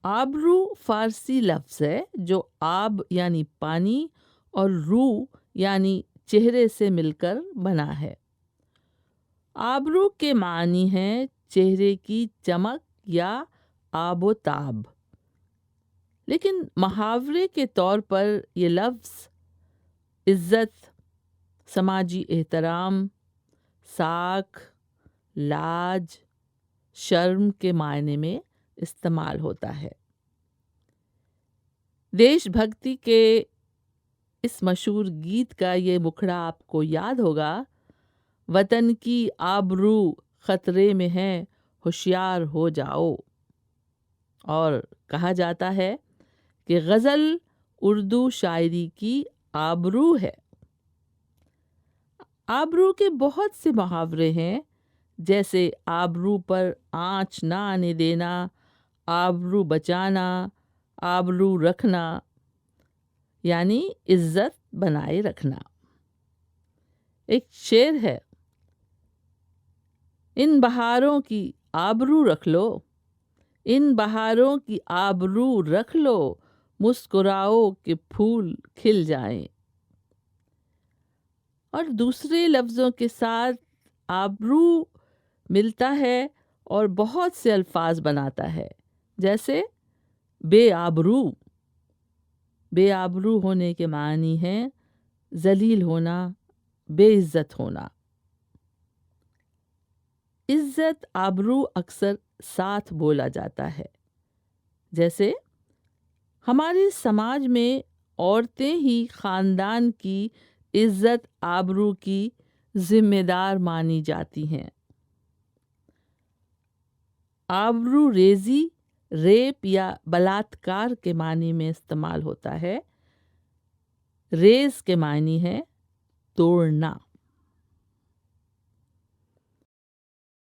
آبرو فارسی لفظ ہے جو آب یعنی پانی اور رو یعنی چہرے سے مل کر بنا ہے۔ آبرو کے معنی ہے چہرے کی چمک یا آب و تاب، لیکن محاورے کے طور پر یہ لفظ عزت، سماجی احترام، ساکھ، لاج، شرم کے معنی میں استعمال ہوتا ہے۔ دیش بھکتی کے اس مشہور گیت کا یہ مکھڑا آپ کو یاد ہوگا، وطن کی آبرو خطرے میں ہے، ہوشیار ہو جاؤ۔ اور کہا جاتا ہے کہ غزل اردو شاعری کی آبرو ہے۔ آبرو کے بہت سے محاورے ہیں، جیسے آبرو پر آنچ نہ آنے دینا، آبرو بچانا، آبرو رکھنا، یعنی عزت بنائے رکھنا۔ ایک شعر ہے، ان بہاروں کی آبرو رکھ لو، ان بہاروں کی آبرو رکھ لو، مسکراؤ کہ پھول کھل جائیں۔ اور دوسرے لفظوں کے ساتھ آبرو ملتا ہے اور بہت سے الفاظ بناتا ہے، جیسے بے آبرو۔ بے آبرو ہونے کے معنی ہے ذلیل ہونا، بے عزت ہونا۔ عزت آبرو اکثر ساتھ بولا جاتا ہے، جیسے ہمارے سماج میں عورتیں ہی خاندان کی عزت آبرو کی ذمہ دار مانی جاتی ہیں۔ آبرو ریزی ریپ یا بلاత్కాر کے معنی میں استعمال ہوتا ہے۔ ریز کے معنی ہے توڑنا۔